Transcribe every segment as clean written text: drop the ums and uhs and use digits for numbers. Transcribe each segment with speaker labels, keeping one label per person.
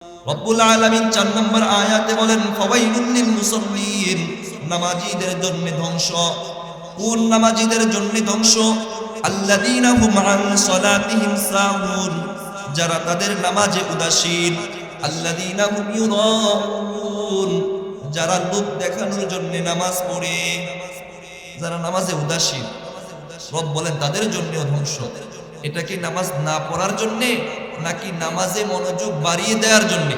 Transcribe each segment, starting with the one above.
Speaker 1: রব্বুল আলামিন 4 নম্বর আয়াতে বলেন ফাওয়াইলুল লিল মুসাল্লিন, নামাজীদের জন্য ধ্বংস। কোন নামাজীদের জন্য ধ্বংস? আল্লাযীনা হুম আন সালাতিহিম সাহুন, যারা তাদের নামাজে উদাসীন। আল্লাযীনা হুম ইউরাউন, যারা লোক দেখানোর জন্য নামাজ পড়ে, যারা নামাজে উদাসীন। রব বলেন তাদের জন্যও ধ্বংস। এটা কি নামাজ না পড়ার জন্য নাকি নামাজে মনোযোগ বাড়িয়ে দেওয়ার জন্য?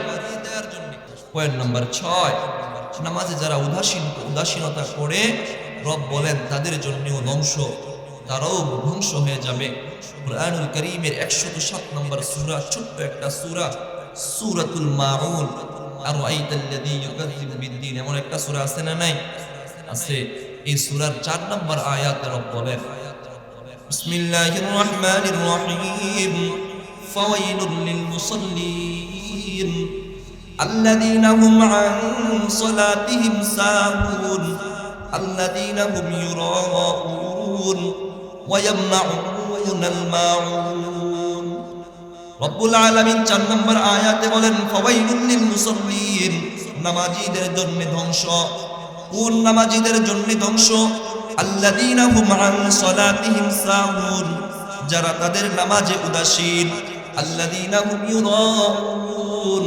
Speaker 1: পয়েন্ট নাম্বার 6, নামাজে যারা উদাসীনতা করে, রব বলেন তাদের জন্যও ধ্বংস, তারাও ধ্বংস হয়ে যাবে। কুরআনুল কারীমের 107 নম্বর সূরা, ছোট্ট একটা সূরা, সূরাতুল মাউন। আরাইতাল্লাযী ইউকাযযিবু বিদ্দীন, এমন একটা সূরা আছে না নাই? আছে। এই সূরার 4 নম্বর আয়াতে রব বলেন বিসমিল্লাহির রহমানির রহিম ফাওয়াইলুল লিল মুসাল্লিন আল্লাযীনা হুম আন সালাতিহিম সাহুন আল্লাযীনা হুম ইউরাউন ওয়া ইয়ামনাউনাল মাউন। রব্বুল আলামিন 4 নম্বর আয়াতে বলেন ফাওয়াইলুল লিল মুসাল্লিন, নামাজীদের জন্য ধ্বংস। কোন নামাজীদের জন্য ধ্বংস? আল্লাযীনা হুম আন সালাতিহিম সাহুন, যারা তাদের নামাজে উদাসীন। আল্লাযীনা হুম ইউরাউন,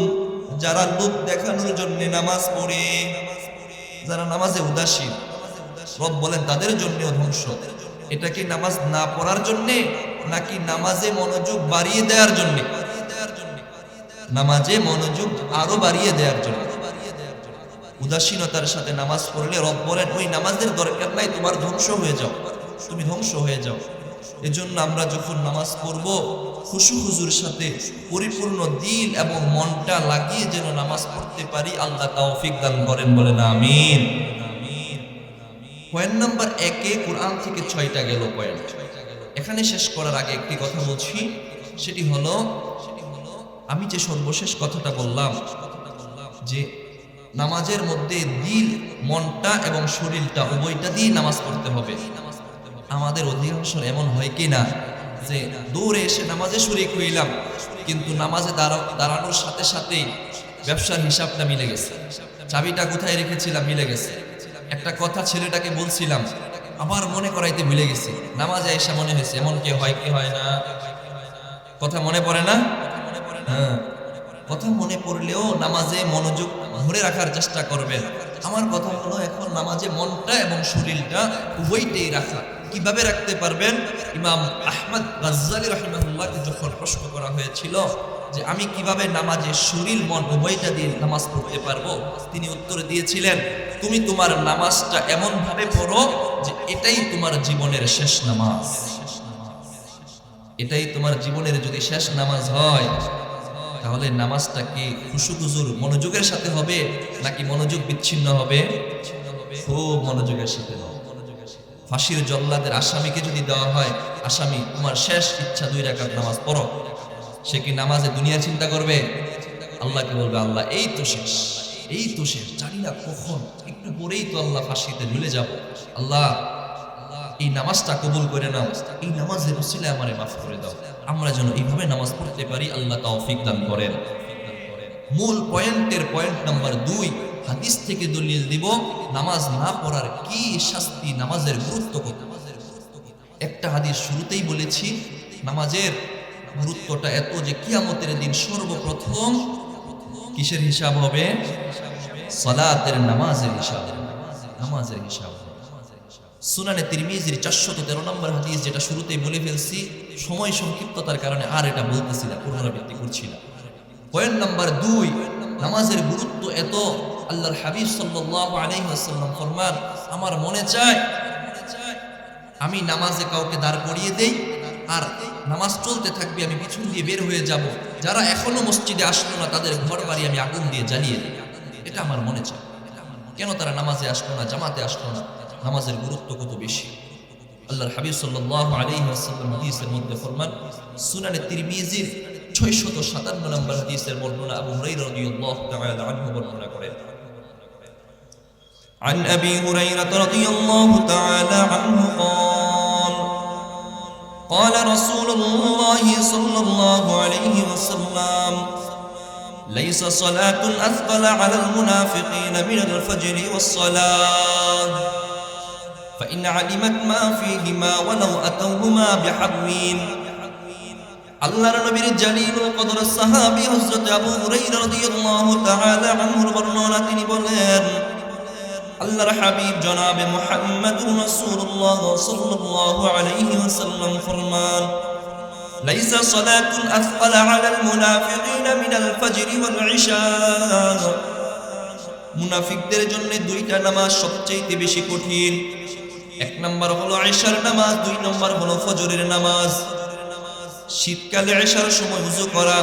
Speaker 1: যারা লোক দেখানোর জন্য নামাজ পড়ে, যারা নামাজে উদাসীন। রব বলেন তাদের জন্যও ধ্বংস। এটা কি নামাজ না পড়ার জন্য নাকি নামাজে মনোযোগ বাড়িয়ে দেওয়ার জন্য? নামাজে মনোযোগ আরো বাড়িয়ে দেওয়ার জন্য। উদাসীনতার সাথে নামাজ পড়লে রব বলেন ওই নামাজের দরকার নাই, তোমার ধ্বংস হয়ে যাও, তুমি ধ্বংস হয়ে যাও। এজন্য আমরা যখন নামাজ পড়ব খুশু খুজুর সাথে পরিপূর্ণ দিল এবং মনটা লাগিয়ে যেন নামাজ পড়তে পারি, আল্লাহ তৌফিক দান করেন, বলেন আমিন। পয়েন্ট নাম্বার 1-এ কোরআন থেকে 6টা গেল পয়েন্ট। এখানে শেষ করার আগে একটি কথা বলছি, সেটি হলো আমি যে সর্বশেষ কথাটা বললাম যে নামাজের মধ্যে দিল, মনটা এবং শরীরটা উভয়টা দিয়ে নামাজ পড়তে হবে। আমাদের অধিকাংশ এমন হয় কি না যে দৌড়ে এসে নামাজে শরীক হইলাম, কিন্তু নামাজে দাঁড়ানোর সাথে সাথেই ব্যবসার হিসাবটা মিলে গেছে, চাবিটা কোথায় রেখেছিলাম মিলে গেছে, একটা কথা ছেলেটাকে বলছিলাম আবার মনে করাইতে ভুলে গেছি, নামাজে এসে মনে হয়েছে। এমন কি হয় কি হয় না? কথা মনে পড়ে না? হ্যাঁ, কথা মনে পড়লেও নামাজে মনোযোগ ধরে রাখার চেষ্টা করবেন। আমার কথা হলো এখন নামাজে মনটা এবং শরীরটা উভয়টাই রাখা। কিভাবে রাখতে পারবেন? ইমাম আহমদ গাজ্জালী রাহিমাহুল্লাহকে যখন প্রশ্ন করা হয়েছিল যে আমি কিভাবে নামাজে শরীর মন উভয়টা দিয়ে নামাজ পড়তে পারবো, তিনি উত্তর দিয়েছিলেন তুমি তোমার নামাজটা এমন ভাবে পড়ো যে এটাই তোমার জীবনের শেষ নামাজ। এটাই তোমার জীবনের যদি শেষ নামাজ হয়, তাহলে নামাজটা কি খুশু খুজুর মনোযোগের সাথে হবে নাকি মনোযোগ বিচ্ছিন্ন হবে? খুব মনোযোগের সাথে হবে। ফাঁসির জল্লাদের আসামিকে যদি দেওয়া হয়, আসামি তোমার শেষ ইচ্ছা 2 রাকাত নামাজ পড়ো, সে কি নামাজে দুনিয়া চিন্তা করবে? আল্লাহকে বলবে আল্লাহ এই তো শেষ, এই তো শেষ, জানি না কখন, একটু পরেই তো আল্লাহ ফাঁসিতে ঝুলে যাব। আল্লাহ এই নামাজটা কবুল করে নাও, এই নামাজের উসিলায় আমারে মাফ করে দাও। আমরা যেন এইভাবে নামাজ পড়তে পারি, আল্লাহ তৌফিক দান করেন। মূল পয়েন্টের পয়েন্ট নাম্বার 2, হাদিস থেকে দলিল দিব নামাজ না পড়ার কি শাস্তি, নামাজের গুরুত্ব কত। একটা হাদিস শুরুতেই বলেছি, নামাজের গুরুত্বটা এত যে কিয়ামতের দিন সর্বপ্রথম কিসের হিসাব হবে? সালাতের, নামাজের হিসাব, নামাজের হিসাব। সুনানে তিরমিজির 413 নম্বর হাদিস, যেটা শুরুতেই বলে ফেলছি, সময় সংক্ষিপ্ততার কারণে আর এটা বলতেছি না, পুনরাবৃত্তি করছি না। পয়েন্ট নাম্বার 2, নামাজের গুরুত্ব এত, আল্লাহর হাবিব সাল্লাল্লাহু আলাইহি ওয়াসাল্লাম ফরমান আমার মনে চায় আমি নামাজে কাউকে দাঁড় করিয়ে দেই আর নামাজ চলতে থাকবে, আমি পিছন দিয়ে বের হয়ে যাব, যারা এখনো মসজিদে আসলো না তাদের ঘর বাড়ি আমি আগুন দিয়ে জ্বালিয়ে দিই। এটা আমার মনে চায়। কেন তারা নামাজে আসলো না, জামাতে আসলো না? নামাজের গুরুত্ব কত বেশি। আল্লাহর হাবিব সাল্লাল্লাহু আলাইহি ওয়াসাল্লাম হাদিসের মধ্যে ফরমান, সুনানে তিরমিজির 657 নম্বর হাদিসের বর্ণনা আবু হুরায়রা রাদিয়াল্লাহু তাআলা আনহু বর্ণনা করেন। عن أبي هريرة رضي الله تعالى عنه قال قال رسول الله صلى الله عليه وسلم লাইসা সালাতুন আথকালা আলাল মুনাফিকিনা মিনাল ফাজরি ওয়াস সালাত فإن علمت ما فيهما ولو أتوهما بحبوين আল্লাহর নবীর জালিলুল কদর সাহাবী হযরত আবু হুরায়রা রাদিয়াল্লাহু তাআলা আনহুর বর্ণনা তিনি বলেন আল্লাহর হাবিব জনাবে মুহাম্মদুর রাসূলুল্লাহ সাল্লাল্লাহু আলাইহি ওয়াসাল্লাম ফরমান লাইসা সালাতুন আথকালা আলাল মুনাফিকিনা মিনাল ফাজরি ওয়াল ইশা মুনাফিকদের জন্য দুইটা নামাজ সবচেয়ে বেশি কঠিন এক নাম্বার হলো ইশার নামাজ দুই নাম্বার হলো ফজরের নামাজ শীতকালে ইশার সময় ওযু করা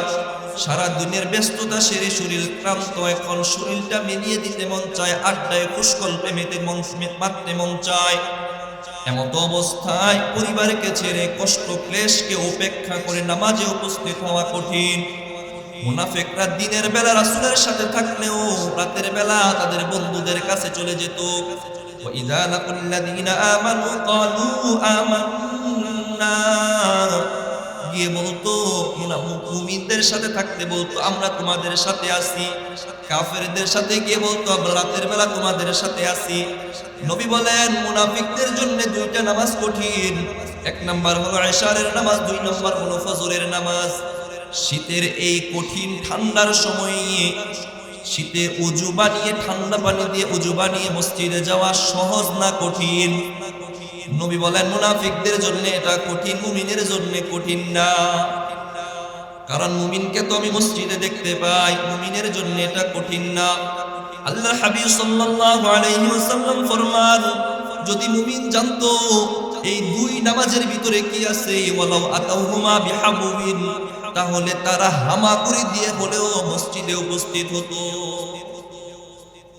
Speaker 1: সারা দিনের ব্যস্ততা সেরে শরীর ক্লান্ত এখন শরীরটা মিলিয়ে দিতে মন চায় আড্ডায় পুষ্কল্পে মারতে মন চায় এমত অবস্থায় পরিবারকে ছেড়ে কষ্ট ক্লেশকে উপেক্ষা করে নামাজে উপস্থিত হওয়া কঠিন মুনাফিকরা দিনের বেলা রাসূলের সাথে থাকলেও রাতের বেলা তাদের বন্ধুদের কাছে চলে যেত وَإِذَا لَقُوا الَّذِينَ آمَنُوا قَالُوا آمَنَّا গিয়ে বলতো মুমিনদের সাথে থাকতে বলতো আমরা তোমাদের সাথে আছি কাফেরদের সাথে গিয়ে বলতো আমরা রাতের বেলা তোমাদের সাথে আছি নবী বলেন মুনাফিকদের জন্য দুইটা নামাজ কঠিন এক নাম্বার হলো ইশারের নামাজ দুই নাম্বার হলো ফজরের নামাজ শীতের এই কঠিন ঠান্ডার সময়ে শীতে ওযু বানিয়ে ঠান্ডা পানি দিয়ে ওযু বানিয়ে মসজিদে যাওয়া সহজ না কঠিন নবী বলেন মুনাফিকদের জন্য এটা কঠিন মুমিনের জন্য কঠিন না কারণ মুমিনকে তো আমি মসজিদে দেখতে পাই মুমিনের জন্য এটা কঠিন না আল্লাহর হাবিব সাল্লাল্লাহু আলাইহি ওয়াসাল্লাম ফরমান যদি মুমিন জানতো এই দুই নামাজের ভিতরে কি আছে ওয়ালাউ আতাউহুমা বিহাবুবিন তাহলে তারা হামাগুড়ি দিয়ে হলেও মসজিদে উপস্থিত হতো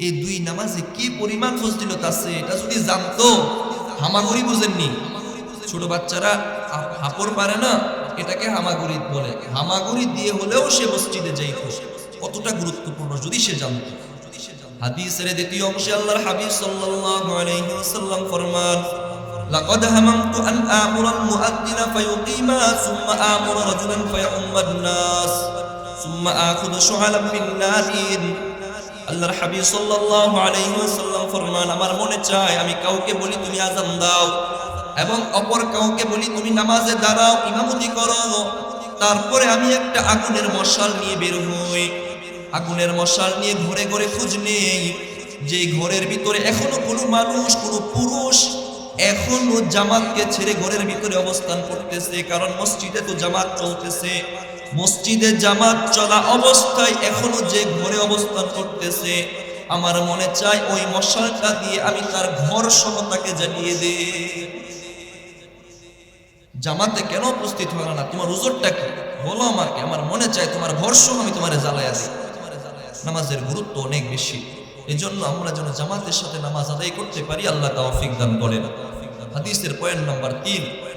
Speaker 1: এই দুই নামাজে কি পরিমাণ ফজিলত আছে এটা যদি জানতো হামাগুড়ি বুঝেননি ছোট বাচ্চারা হাপড় পারে না এটাকে হামাগুড়ি বলে হামাগুড়ি দিয়ে হলেও সে মসজিদে যাইত কতটা গুরুত্বপূর্ণ যদি সে জানতো হাদিসের দ্বিতীয় অংশে আল্লাহর হাবিব সাল্লাল্লাহু আলাইহি ওয়াসাল্লাম ফরমান লাকাদ হামামতু আন আমুরা আল মুআদ্দিনা ফায়ুকিমা সুম্মা আমুরা রাজুলান ফায়াউম্মান নাস সুম্মা আখুযু শুআলাম মিন নাদিন আল্লাহর হাবিব সাল্লাল্লাহু আলাইহি ওয়াসাল্লাম ফরমান আমার মনে চায় আমি কাউকে বলি তুমি আযান দাও এবং অপর কাউকে বলি তুমি নামাজে দাঁড়াও ইমামতি করো তারপরে আমি একটা আগুনের মশাল নিয়ে বের হই আগুনের মশাল নিয়ে ঘরে ঘরে খোঁজ নেই যে ঘরের ভিতরে এখনো কোনো মানুষ কোনো পুরুষ এখনো জামাতকে ছেড়ে ঘরের ভিতরে অবস্থান করতেছে কারণ মসজিদে তো জামাত চলতেছে মসজিদে জামাত চলা অবস্থায় এখনো যে ঘরে অবস্থান করতেছে আমার মনে চায় ওই মশালটা দিয়ে আমি তার ঘর সহ তাকে জ্বালিয়ে দেই জামাতে কেন উপস্থিত হলো না তোমার উজরটা কি বলো আমাকে আমার মনে চায় তোমার ঘর সহ আমি তোমারে জ্বালাইয়া দিই নামাজের গুরুত্ব অনেক বেশি এজন্য আমরা যেন জামাতের সাথে নামাজ আদায় করতে পারি আল্লাহ তৌফিক দান করেন হাদিসের পয়েন্ট নাম্বার 3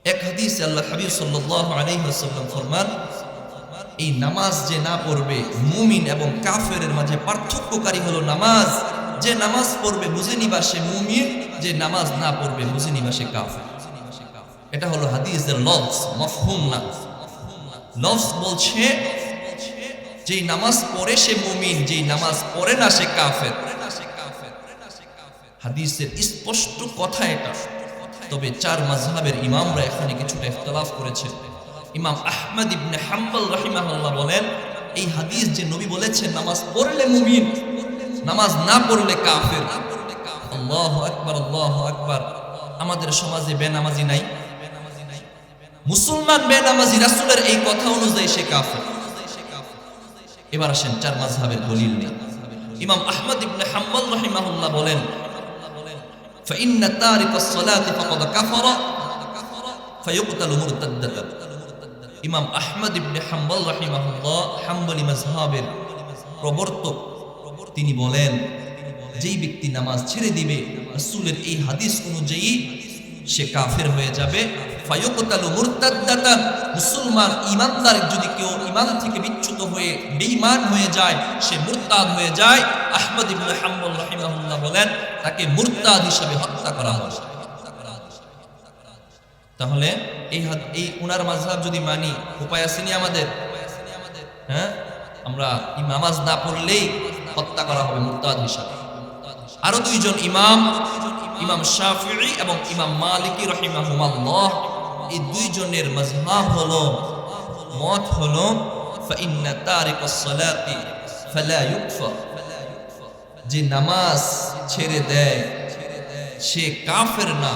Speaker 1: এক হাদিসে আল্লাহ হাবিব সাল্লাল্লাহু আলাইহি ওয়াসাল্লাম ফরমান এই নামাজ যে না পড়বে মুমিন এবং কাফেরের মাঝে পার্থক্যকারী হলো নামাজ যে নামাজ পড়বে বুঝে নিবা সে মুমিন যে নামাজ না পড়বে বুঝে নিবা সে কাফের এটা হলো হাদিসের লফজ মাফহুম না লফজ বলছে যেই নামাজ পড়ে সে মুমিন যেই নামাজ পড়ে না সে কাফের হাদিসের স্পষ্ট কথা এটা তবে চার মাযহাবের ইমামরা এখানে কিছুটা ইখতিলাফ করেছেন ইমাম আহমদ ইবনে হাম্বল রাহিমাহুল্লাহ বলেন এই হাদিস যে নবী বলেছেন নামাজ পড়লে মুমিন নামাজ না পড়লে কাফের আল্লাহু আকবার আল্লাহু আকবার আমাদের সমাজে বেনামাজি নাই মুসলমান বেনামাজি রাসূলের এই কথা অনুযায়ী সে কাফের এবার আসেন চার মাযহাবের দলিল নেই ইমাম আহমদ ইবনে হাম্বল রাহিমাহুল্লাহ বলেন فإن تارك الصلاة فقد كفر فيقتل مرتدا ইমাম আহমদ ইবনে হাম্বল রাহিমাহুল্লাহ হাম্বলি মাযহাবের প্রবর্তক তিনি বলেন যেই ব্যক্তি নামাজ ছেড়ে দিবে রাসূলের এই হাদিস অনুযায়ী সে কাফের হয়ে যাবে ফায়ুকতালু মুরতাদ্দাতান মুসলমান ঈমানদার যদি কেউ ঈমান থেকে বিচ্যুত হয়ে বেঈমান হয়ে যায় সে মুরতাদ হয়ে যায় আহমদ ইবনে হাম্বল রাহিমাহুল্লাহ বলেন তাকে মুরতাদ হিসেবে হত্যা করা হয় তাহলে এই উনার মাযহাব যদি মানি উপায় আসেনি আমাদের হ্যাঁ, আমরা নামাজ না পড়লেই হত্যা করা হবে মুরতাদ হিসাবে। আরো দুইজন ইমাম, ইমাম শাফিঈ এবং ইমাম মালিকি রাহিমাহুমাল্লাহ, এই দুইজনের মাযহাব হলো, মত হলো ফাইন্না তারিকাস সালাতি ফালা ইউকফার, যে নামাজ ছেড়ে দেয় সে কাফের না,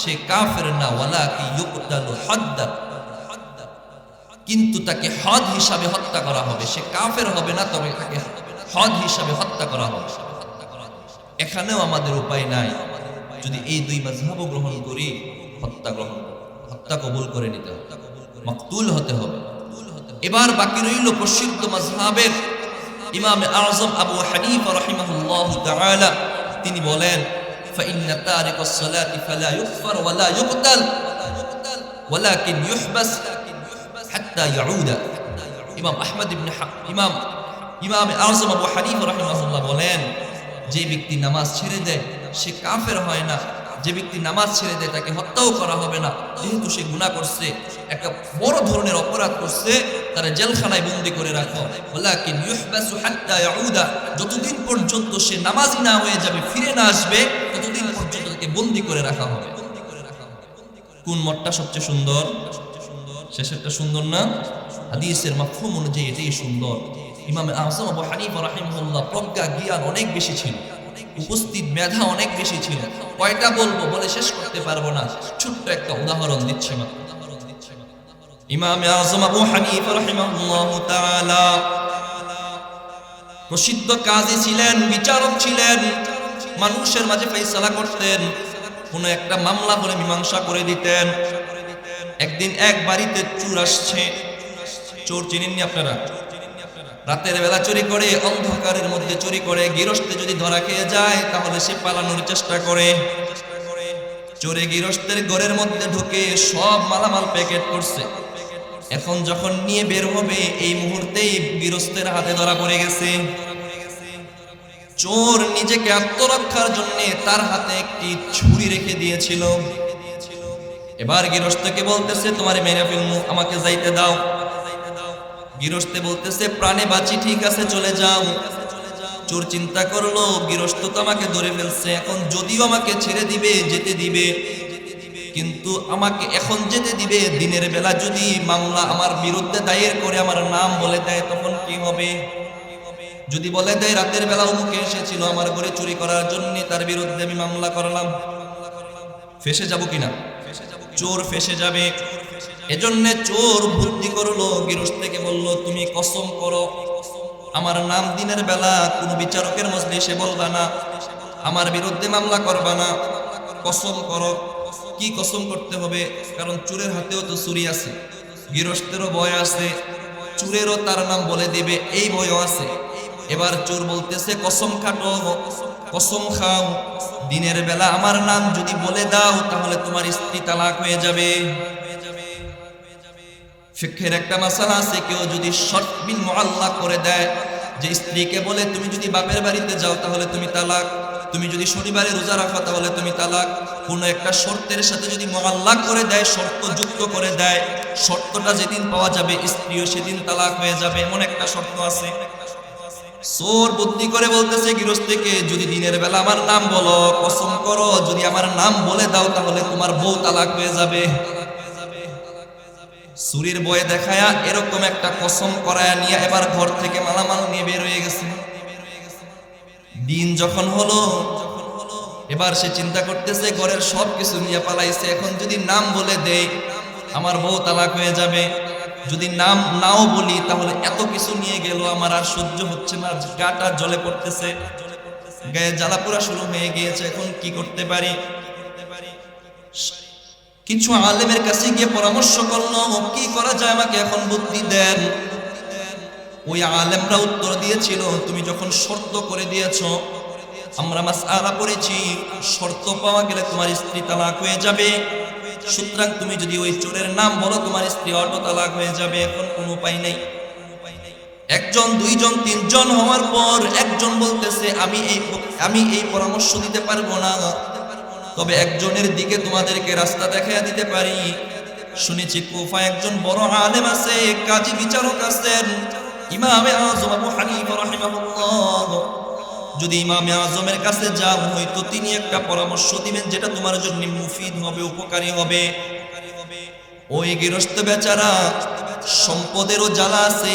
Speaker 1: সে কাফের না, ওয়ালাকি ইউকতালু হাদ্দান, কিন্তু তাকে হদ হিসাবে হত্যা করা হবে। সে কাফের হবে না, তবে তাকে হদ হিসাবে হত্যা করা হবে। এখানেও আমাদের উপায় নাই, যদি এই দুই মাযহাবও গ্রহণ করি, হত্যা কবুল করে নিতে হবে, মাকতুল হতে হবে। এবার বাকি রইল প্রসিদ্ধ মাযহাবের ইমাম আযম আবু হানিফা রাহিমাহুল্লাহু তাআলা, তিনি বলেন ফাইন্না তারিকাস সালাতি ফালা ইউকফার ওয়ালা ইউকতাল ওয়ালাকিন ইউহবাস হাত্তা ইয়াউদা। ইমাম আহমদ ইবনে ইমাম আযম আবু হানিফা রাহিমাহুল্লাহ বলেন, যে ব্যক্তি নামাজ ছেড়ে দেয় সে কাফের হয় না, যে ব্যক্তি নামাজ ছেড়ে দেয় তাকে হত্যাও করা হবে না, যেহেতু সে গুনাহ করছে, একটা বড় ধরনের অপরাধ করছে, তারা জেলখানায় বন্দী করে রাখো। ওয়ালাকিন ইউহবাসু হাত্তা ইয়াউদা, যতদিন পর্যন্ত সে নামাজি না হয়ে যাবে, ফিরে না আসবে, ততদিন পর্যন্ত তাকে বন্দী করে রাখা হবে। কোন মতটা সবচেয়ে সুন্দর? শেষেরটা সুন্দর না? হাদিসের মাফহুম অনুযায়ী এটাই সুন্দর। ইমাম আযম আবু হানিফা রাহিমাহুল্লাহ প্রজ্ঞা জ্ঞান অনেক বেশি ছিল, উপস্থিত মেধা অনেক বেশি ছিল। কয়টা বলবো, বলে শেষ করতে পারবো না, ছোট্ট একটা উদাহরণ দিচ্ছি মাত্র। ইমাম আযম আবু হানিফা রাহিমাহুল্লাহু তাআলা প্রসিদ্ধ কাজী ছিলেন, বিচারক ছিলেন, মানুষের মাঝে ফয়সালা করতেন, কোন একটা মামলা হলে মীমাংসা করে দিতেন। একদিন এক বাড়িতে চোর আসছে। চোর চিনেননি আপনারা? রাতের বেলা চুরি করে, অন্ধকারের মধ্যে চুরি করে, গৃহস্থে যদি ধরা খেয়ে যায় তাহলে সে পালানোর চেষ্টা করে। চোরে গৃহস্থের ঘরের মধ্যে ঢুকে সব মালামাল প্যাকেট করছে। এখন যখন নিয়ে বের হবে, এই মুহূর্তেই গৃহস্থের হাতে ধরা পড়ে গেছে। চোর নিজেকে আত্মরক্ষার জন্য তার হাতে একটি ছুরি রেখে দিয়েছিল। এবার গৃহস্থকে বলতেছে, তোমারে মেরে ফেলবো, আমাকে যাইতে দাও। গৃহস্থে বলতেছে, প্রাণে বাঁচি, ঠিক আছে চলে যাও। চোর চিন্তা করলো, গৃহস্থ তো আমাকে ধরে ফেলছে, এখন যদিও আমাকে ছেড়ে দিবে, যেতে দিবে, কিন্তু আমাকে এখন যেতে দিবে, দিনের বেলা যদি মামলা আমার বিরুদ্ধে দায়ের করে আমার নাম বলে দেয় তখন কি হবে? যদি বলে দেয় রাতের বেলা অমুকে এসেছিল আমার ঘরে চুরি করার জন্য, তার বিরুদ্ধে আমি মামলা করলাম, ফেসে যাব কিনা? চোর ফেসে যাবে। এজন্য চোর বুদ্ধি করলো, গৃহস্থকে বলল, তুমি কসম করো আমার নাম দিনের বেলা কোনো বিচারকের মজলিসে বলবা না, আমার বিরুদ্ধে মামলা করবা না, কসম করো। কি কসম করতে হবে? কারণ চোরের হাতেও তো ছুরি আছে, গৃহস্থেরও ভয় আছে, চোরেরও তার নাম বলে দিবে এই ভয়ও আছে। এবার চোর বলতেছে, কসম খাটো, কসম খাও, দিনের বেলা আমার নাম যদি বলে দাও তাহলে তোমার স্ত্রী তালাক হয়ে যাবে। ফিকহের একটা মাসালা আছে, কেউ যদি শর্ত বিল মুআল্লাক করে দেয়, যে স্ত্রীকে বলে তুমি যদি বাপের বাড়িতে যাও তাহলে তুমি তালাক, তুমি যদি শনিবারে রোজা রাখো তাহলে তুমি তালাক, কোন একটা শর্তের সাথে যদি মুআল্লাক করে দেয়, শর্ত যুক্ত করে দেয়, শর্তটা যেদিন পাওয়া যাবে স্ত্রীও সেদিন তালাক হয়ে যাবে, এমন একটা শর্ত আছে। চোর বুদ্ধি করে বলতেছে গৃহস্থকে, যদি দিনের বেলা আমার নাম বলো, কসম করো, যদি আমার নাম বলে দাও তাহলে তোমার বউ তালাক হয়ে যাবে। চুরির বয়ে দেখায়া এরকম একটা কসম করায়া নিয়ে এবার ঘর থেকে মালামাল নিয়ে বের হয়ে গেছে। দিন যখন হলো, এবার সে চিন্তা করতেছে ঘরের সব কিছু নিয়ে পালাইছে, এখন যদি নাম বলে দেই আমার বউ তালাক হয়ে যাবে, যদি নাম নাও বলি তাহলে এত কিছু নিয়ে গেল, আমার আর সহ্য হচ্ছে না, গাটা জ্বলে পড়তেছে, গায়ে জ্বালা পোড়া শুরু হয়ে গিয়েছে, এখন কি করতে পারি? কিছু আলেমের কাছে গিয়ে পরামর্শ করলো, কি করা যায়, আমাকে এখন বুদ্ধি দেন। ওই আলেমরা উত্তর দিয়েছিল, তুমি যখন শর্ত করে দিয়েছ, আমরা মাসআলা পড়েছি, শর্ত পাওয়া গেলে তোমার স্ত্রী তালাক হয়ে যাবে, সুতরাং তুমি যদি ওই চোরের নাম বলো তোমার স্ত্রী অটো তালাক হয়ে যাবে, এখন কোনো উপায় নেই। একজন, দুইজন, তিনজন হওয়ার পর একজন বলতেছে, আমি এই পরামর্শ দিতে পারবো না, তবে একজনের দিকে তোমাদেরকে রাস্তা দেখাইয়া দিতে পারি। শুনেছি কুফায় একজন বড় আলেম আছে, কাজী বিচারক আছেন, ইমামে আযম আবু হানিফা রাহিমাহুল্লাহ, যদি ইমামে আযমের কাছে যাও হয়তো তিনি একটা পরামর্শ দিবেন যেটা তোমার জন্য মুফিদ হবে, উপকারী হবে। ওই গৃহস্থ বেচারা সম্পদেরও জ্বালা আছে,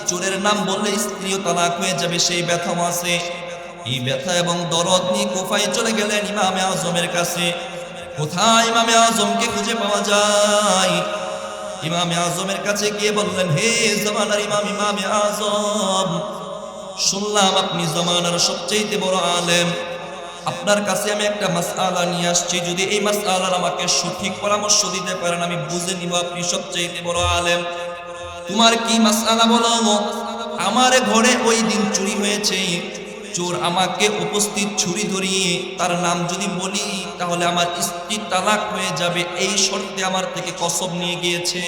Speaker 1: চোরের নাম বললে স্ত্রীও তালাক হয়ে যাবে, সেই ব্যথাও আছে। এই ব্যথা এবং দরদ নিয়ে কুফায় চলে গেলেন ইমামে আযমের কাছে। কোথায় ইমামে আযমকে খুঁজে পাওয়া যায়? ইমামে আযমের কাছে গিয়ে বললেন, হে জামানার ইমাম, ইমামে আযম, শুনলাম আপনি জামানার সবচেয়ে বড় আলেম, আপনার কাছে আমি একটা মাসআলা নিয়ে আসছি, যদি এই মাসআলার আমাকে সঠিক পরামর্শ দিতে পারেন আমি বুঝে নিব আপনি সবচেয়ে বড় আলেম। তোমার কি মাসআলা বলো? আমার ঘরে ওই দিন চুরি হয়েছে, চোর আমাকে উপস্থিত ছুরি ধরিয়ে তার নাম যদি বলি তাহলে আমার স্ত্রী তালাক হয়ে যাবে, এই শর্তে আমার থেকে কসম নিয়ে গিয়েছে।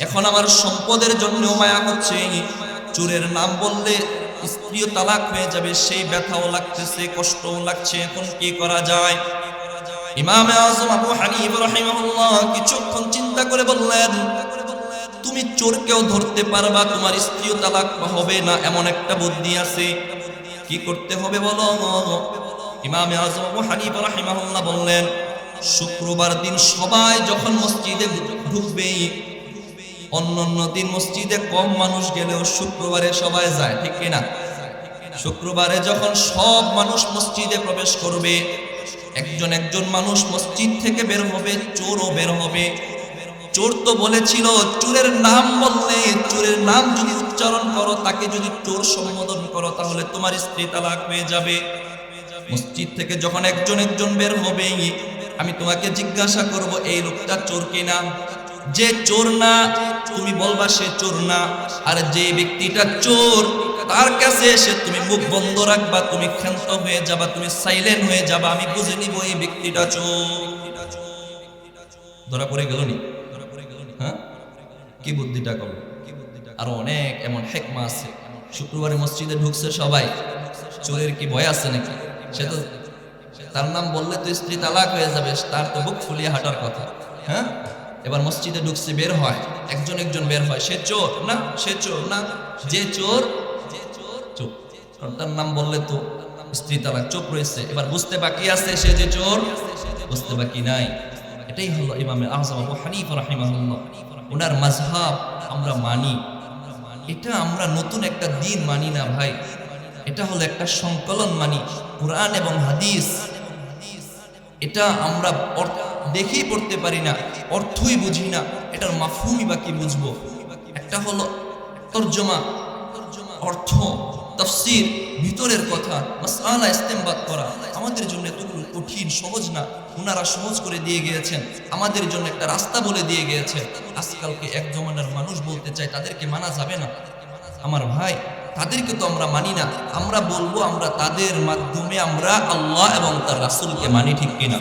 Speaker 1: এখন আমার সম্পদের জন্য মায়া হচ্ছে, চোরের নাম বললে স্ত্রীও তালাক হয়ে যাবে, সেই ব্যথাও লাগতেছে, কষ্টও লাগছে, এখন কি করা যায়? ইমামে আযম আবু হানিফা রাহিমাহুল্লাহ কিছুক্ষণ চিন্তা করে বললেন, তুমি চোরকেও ধরতে পারবা, তোমার স্ত্রীও তালাক হবে না, এমন একটা বুদ্ধি আছে। কি করতে হবে বলো? ইমামে আযম আবু হানিফা রাহিমাহুল্লাহ বললেন, শুক্রবার দিন সবাই যখন মসজিদে ঢুকবে, অন্যান্য দিন মসজিদে কম মানুষ গেলেও শুক্রবারে সবাই যায়, ঠিক কিনা? শুক্রবারে যখন সব মানুষ মসজিদে প্রবেশ করবে, একজন একজন মানুষ মসজিদ থেকে বের হবে, চোরও বের হবে। চোর তো বলেছিল চোরের নাম বললে, চোরের নাম যদি উচ্চারণ করো, তাকে যদি চোর সম্বোধন করো তাহলে তোমার স্ত্রী তালাক হয়ে যাবে। মসজিদ থেকে যখন একজন একজন বের হবে, আমি তোমাকে জিজ্ঞাসা করব এই লোকটা চোর কিনা। যে চোর না তুমি বলবা সে চোর না, আর যে ব্যক্তিটা চোর তার কাছে এসে তুমি মুখ বন্ধ রাখবা, তুমি ক্ষান্ত হয়ে যাবা, তুমি সাইলেন্ট হয়ে যাবা, আমি বুঝে নিব এই ব্যক্তিটা চোর। ধরা পড়ে গেল নি? হ্যাঁ, কি বুদ্ধিটা করো? আরো অনেক এমন হেকমা আছে। শুক্রবারে মসজিদে ঢুকছে সবাই, চোরের কি ভয় আছে নাকি? সে তো তার নাম বললে তো স্ত্রী তালাক হয়ে যাবে, তার তো বুক ফুলিয়ে হাঁটার কথা। হ্যাঁ, এবার মসজিদে ঢুকছে, বের হয়, একজন একজন বের হয়, সে চোর না, সে চোর না, যে চোর চোর, কারণ তার নাম বললে তো স্ত্রী তালাক, চুপ রয়েছে। এবার বুঝতে বাকি আছে সে যে চোর, বুঝতে বাকি নাই। এটাই হলো ইমামে আযম আবু হানিফা রাহিমাহুল্লাহ, ওনার মাযহাব আমরা মানি। এটা আমরা নতুন একটা দিন মানি না ভাই, এটা হলো একটা সংকলন মানি, কুরআন এবং হাদিস। এটা আমরা দেখেই পড়তে পারি না, অর্থই বুঝি না, এটার মাফহুমই বা কি বুঝবো? একটা হলো তরজমা, অর্থ, তাফসীর, ভিতরের কথা, মাসআলা ইস্তেমবাত করা আমাদের জন্য এত কঠিন, সহজ না। ওনারা সহজ করে দিয়ে গিয়েছেন, আমাদের জন্য একটা রাস্তা বলে দিয়ে গিয়েছেন। আজকালকে এক জমানার মানুষ বলতে চায় তাদেরকে মানা যাবে না। আমার ভাই, তাদেরকে তো আমরা মানি না, আমরা বলবো আমরা তাদের মাধ্যমে আমরা আল্লাহ এবং তার রাসূলকে মানি, ঠিক কিনা?